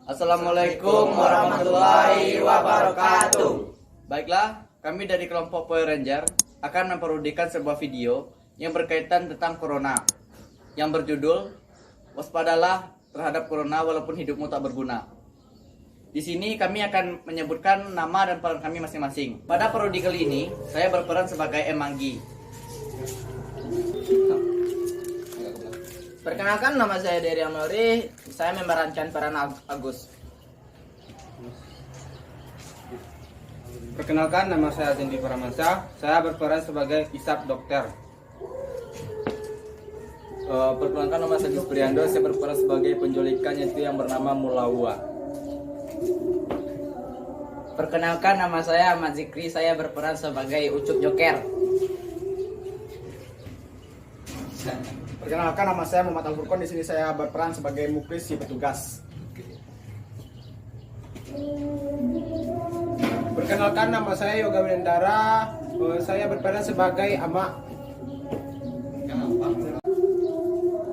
Assalamualaikum warahmatullahi wabarakatuh. Baiklah, kami dari kelompok Power Ranger akan memparodikan sebuah video yang berkaitan tentang corona yang berjudul Waspadalah terhadap corona walaupun hidupmu tak berguna. Di sini kami akan menyebutkan nama dan peran kami masing-masing. Pada parodi kali ini, saya berperan sebagai Manggi. Perkenalkan, nama saya Dery Amori. Saya memerankan peran Agus. Perkenalkan, nama saya Dendi Paramansa. Saya berperan sebagai Isap Dokter. Perkenalkan, nama saya Gus Priando. Saya berperan sebagai penculikan yaitu yang bernama Mulawa. Perkenalkan, nama saya Ahmad Zikri. Saya berperan sebagai Ucup Joker. Perkenalkan, nama saya Muhammad Al-Furqon. Di sini saya berperan sebagai Muklis si petugas. Perkenalkan, nama saya Yoga Winendara. Saya berperan sebagai Ama.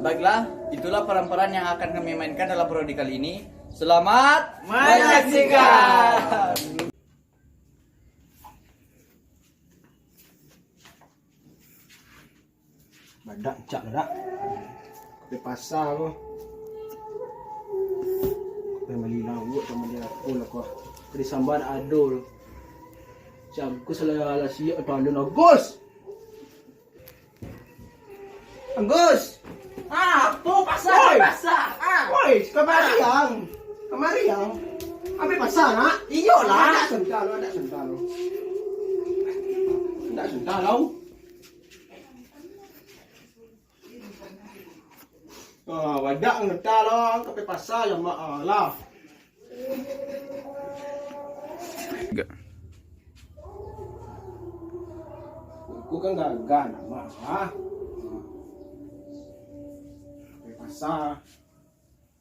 Baiklah, itulah peran-peran yang akan kami mainkan dalam parodi kali ini. Selamat menyaksikan. Badak cak dak. Ke pasar aku. Ke Malina buat sama dia aku lah kau. Di samban adol. Jamku selala siap tandun Agus. Agus. Apa pasar? Pasar. Woi, kemari yang. Apa pasar nak? Iyalah. Ada sental. Tidak sental lau. Wadak ngetal lah, ke pasar yang lah. Aku kan gagal nama, ke pasar.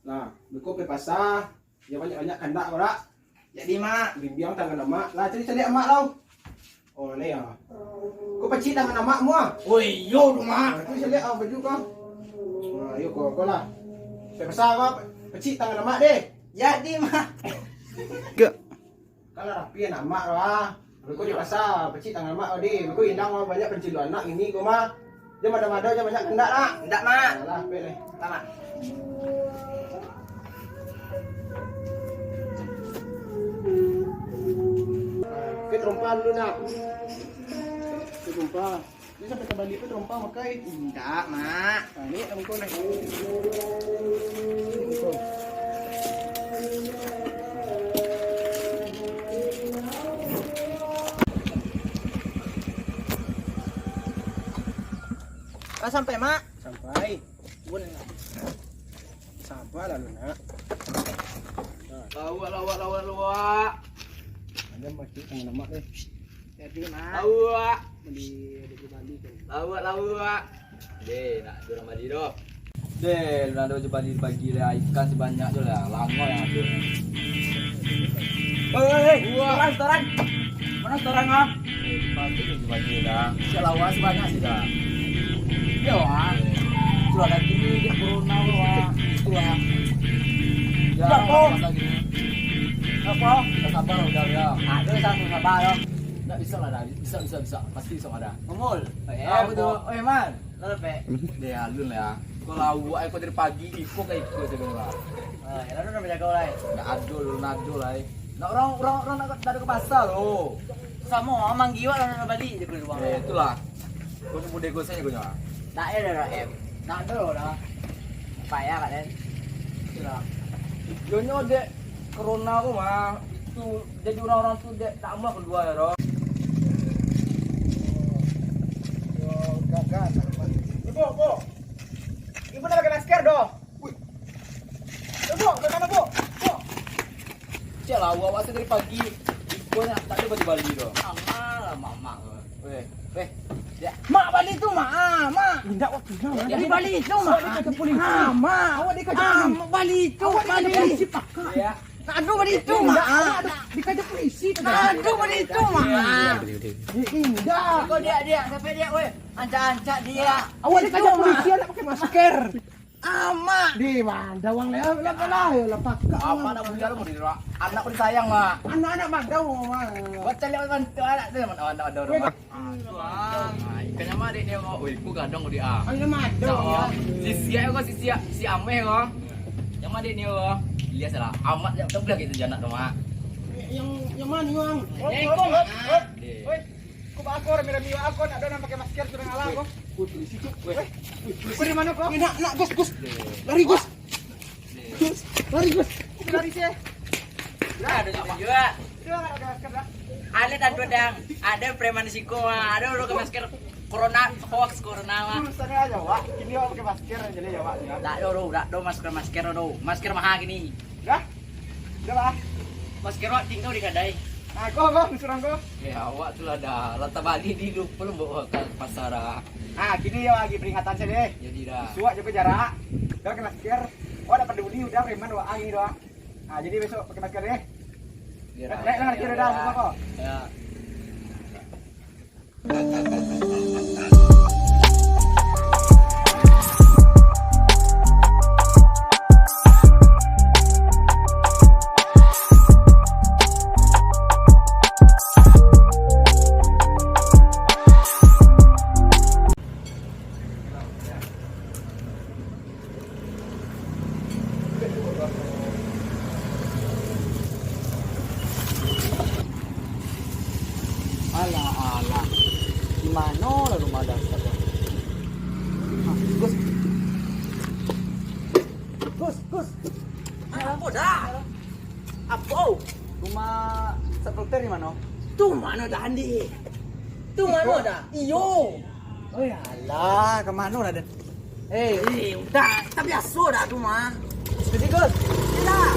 Nah, aku ke pasar, dia banyak kandak berak. Jadi mak, Bibiang tangan nama, lah cari emak lau. Oh ni ya. Kau pecik tangan emak semua. woi yo mak. Itu cari baju kau. Nah, yuk kau lah. Ke pasar kau pecik tangan emak deh. Jadi mak. Kalau rapi nama lah. Aku di pasar, pecik tangan mak odi. Aku indang banyak pencilu anak ini kau mah. Dia mada-mada dia banyak kendak nak. Enggak mak. Lah, pilih. Sama. Ke trompa dulu nak. Ke trompa. Dia sampai ke balik ke trompa makai. Enggak mak. Nah, ni kamu kau nak. Sampai mak. Sampai. Boleh nak. Sampai lalu nak. Lawak. Ada macam tangan emak deh. Jadi mak. Lawak. Beli di Bali tu. Lawak. Deh, nak jual mandi doh. Deh, nak ada baju bagi lah ikan sebanyak tu lah. Lama yang ada. Wah, restoran. Mana restoran ah? Pasti tu baju dah. Selawat sebanyak sih dah. Yo ah. Sudah ada gini dia corona loh. Itu lah. Ya, Apa? lagi. Apa? Kita sabar udah ya. Aduh, satu sabar dong. Enggak bisa lah dah. Bisa. Pasti bisa ada. Ngomol. Betul. Oh, man. Lalu pe. Deh, alun lah ya. Kalau awak aku dari pagi ikut kayak ikut segala. Ya lalu udah jago lah. Enggak adul lah. Nah, orang nak dari ke pasar loh. Sama amang giwa lalu Bali je ke ruang. Itulah. Kau muda gue saya punya. Tak ada em. Tak ada dah. Payah kan. Itulah. Jonya dek corona aku mah itu jadi orang-orang tuh dek tak mau kedua ya roh. Yo, gagal. Ibu. Ibu nak pakai masker doh. Ibu, ke mana bu? Cek lah, awak dari pagi ikut tak ada baju Bali doh. Amal mama. Weh. Mak Bali tu mak. Mak. Tidak waktunya. Di Bali tu mak. Mak. Awak dikaji Bali tu Bali. Ya. Aduh Bali tu mak. dikaji polisi. Aduh Bali tu mak. Indah. Kau dia sampai dia weh. Ancak-ancak dia. Awak dikaji polisi nak pakai masker. Amak. Di mana uang leh lah lah pakak. Apa nak punya lu di anak pun sayang mah. Anak-anak mana mah. Buat cari orang tu anak tu mana ada orang. Ikannya mah dia kok. Wih, ku gadong dia. Anak mana ya. Si sia kok si ame kok. Yang mana dia kok. Lihat salah. Amat tak boleh gitu janak tu mah. Yang mana uang? Jengkong. Woi, ku bakor mira aku nak ada pakai masker sudah ngalah kok. Putri situ. Woi. Di mana kok? Nak Gus. Lari Gus. Lari Gus. Lari sih. Ada apa juga? Dia ada masker dah. Ada dan pedang. Ada preman siko mah. Ada udah ke masker corona hoax corona mah. Sana aja, Wak. Ini awak pakai masker jadi ya, Wak. Tak do masker do. Masker mahal gini. Dah. Dah lah. Masker wak tinggal di kadai. Nah, kok diserang kok. Ya awak tu lah dah. Rata Bali di lu belum bawa ke pasar. Ah, gini ya lagi peringatan saya deh. Jadi dah. Suak jaga jarak. Dah pakai masker. Oh, dapat peduli udah preman wak angin doang. Nah, jadi besok pakai masker deh. Lek lah kira dah semua kok. Ya. Alah. Di mana lah rumah dasar? Gus. Apa dah? Apa? Rumah sekreter di mana? Tu mana dah Andi? Tu mana dah? Iyo. Oh ya lah, kemana lah Den? Udah, tak biasa dah tu mah. Jadi Gus. Tidak.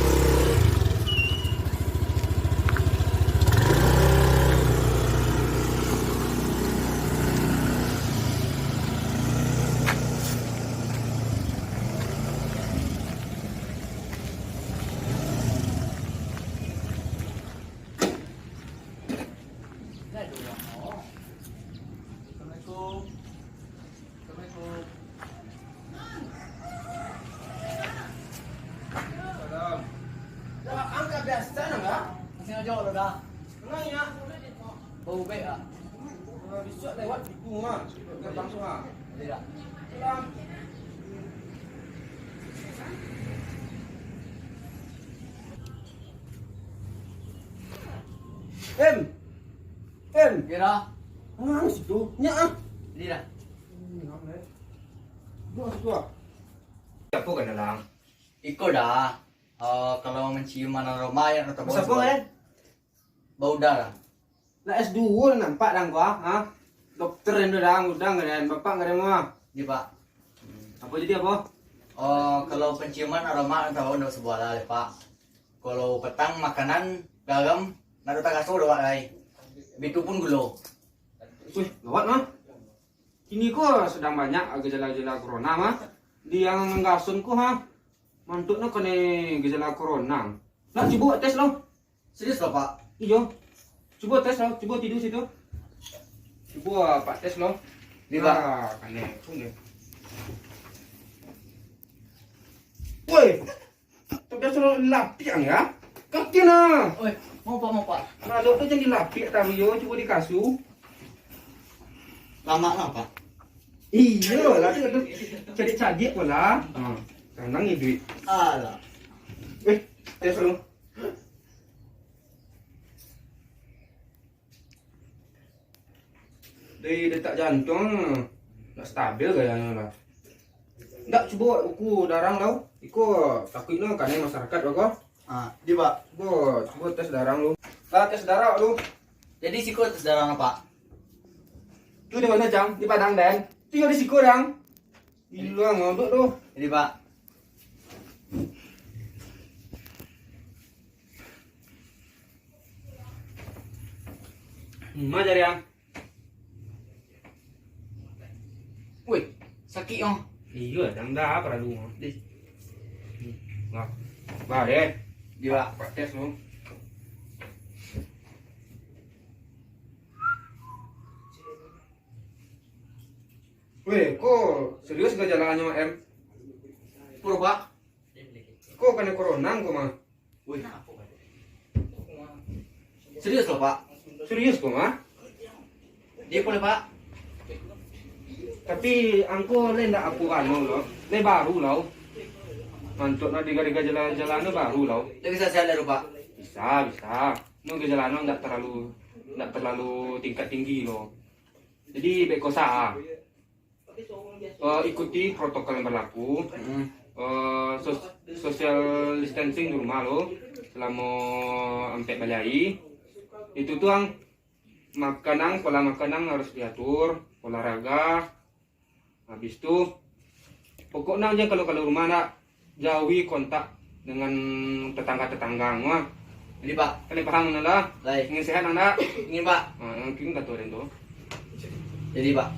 Angkat biasa enggak? Masih jauh lo dah. Enggak ya. Bau baik ah. Bisa lewat di rumah. Gerbang sungai. Tidak. Em. Kira. Mana situ? Nya ah. Tidak. Dua situ ah. Apa kan dalam? Iko dah. Kalau mencium aroma yang atau Masa apa kan? bau darah. Lah S2 nampak dang gua, ha? Dokter yang udah enggak ada bapak enggak ada mah. Iya Pak. Apa jadi apa? Kalau penciuman aroma atau untuk sebuah lah Pak. Kalau petang makanan garam, nak tak kasur doa lagi. Bitu pun gulo. Wih, gawat mah. Kini kok sedang banyak gejala-gejala corona mah. Di yang nggasun ku ha. Mantuknya kena gejala corona. Lah coba tes lo. Serius loh Pak. Iya. Coba tes lo, coba tidur situ. Coba Pak tes lo. Di Pak. Kane, tunggu. Woi. Tapi suruh lapiang ya. Kakin ah. Oi, mau Pak. Lalu tuh jangan dilapik tahu yo, coba di kasur. Lama lah Pak. Iya, lah tu cari-cari pula. Kadang ni duit. Alah. Tes lu. Dari detak jantung tak stabil gayanya lah. Tak cuba ukur darah lau. Ikut takutnya kan masyarakat kau. Di Pak. Coba tes darah lu. Lah tes darah lu. Jadi siku tes darah Pak. Tu di mana jam? Di Padang Dan. Tinggal di siku dang. Gila ngondok tu. Jadi Pak. Mana jari yang? Wih, sakit oh. Iya, dang dah apa lu? Nah, bah deh. Di Pak. Pak tes lu. Weh, kok serius gak jalannya em? Puro pak. Kok kena corona kok mah? Wih. Serius loh pak. Serius kok mah? Dia boleh pak. Tapi angko le ndak aku anu lo. Le baru lo. Mantuk na diga-diga jalan-jalan baru lo. Dia bisa saya lihat pak. Bisa. Mau ke jalanan ndak terlalu tingkat tinggi lo. Jadi baik kosa. Ikuti protokol yang berlaku. Social distancing di rumah lo selama sampai balai. Itu tuh ang pola makanan harus diatur, olahraga. Habis itu pokoknya aja kalau rumah nak jauhi kontak dengan tetangga-tetangga mah. Jadi pak. Kalian paham nanda? Baik. Ingin sehat nanda? Ingin pak. Mungkin kata orang tu. Jadi pak.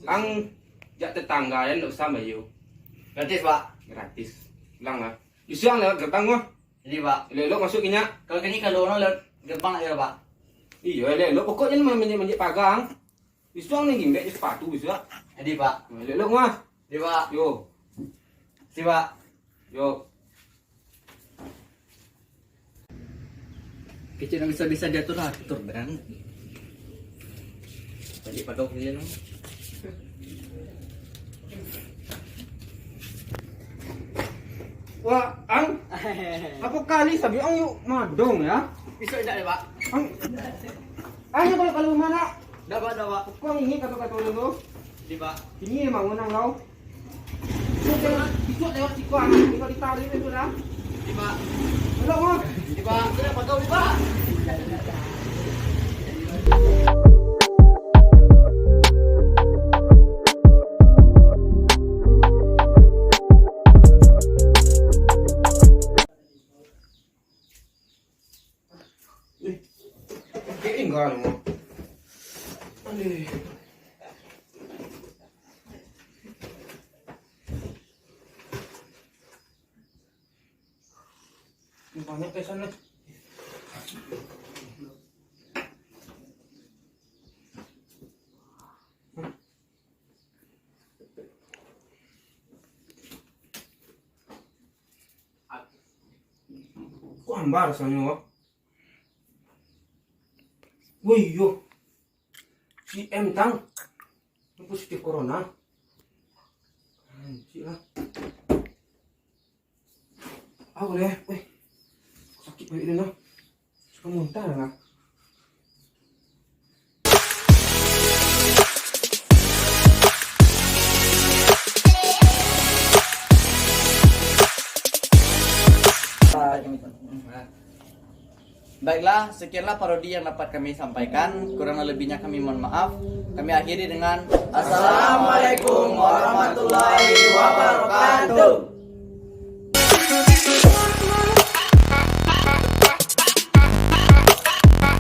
Ang jak tetangga yang tak usah bayu. Gratis pak. Gratis. Bilang lah. Justru ang lewat gerbang mah. Jadi pak. Lelok masuk inya. Kalau kini kalau orang lewat gerbang aja pak. Iya lelok pokoknya menjek pagang. Justru ang nih gimbek sepatu bisa. Jadi pak. Lelok mah. Jadi pak. Yo. Si pak. Yo. Kecil yang bisa diatur kan. Tadi padok dia no. Wah, ang apa kali sabi ang yuk madong ya? Bisa tidak ya pak? Ang kalau mana? Dapat pak. Kau ini kata-kata dulu. Jadi pak. Ini emang menang kau. Itu lewat siku anak, tinggal ditarik itu dah. Jadi pak. Belum mah. Jadi pak. Sudah padok pak. Enggak lu. Aduh. Banyak pesan nih. Kok ambar rasanya wah? Wih yo, si M tang, positif corona. Anjir lah. Boleh, wih, sakit banget ini noh. Suka muntah lah. Baiklah, sekianlah parodi yang dapat kami sampaikan. Kurang lebihnya kami mohon maaf. Kami akhiri dengan Assalamualaikum warahmatullahi wabarakatuh.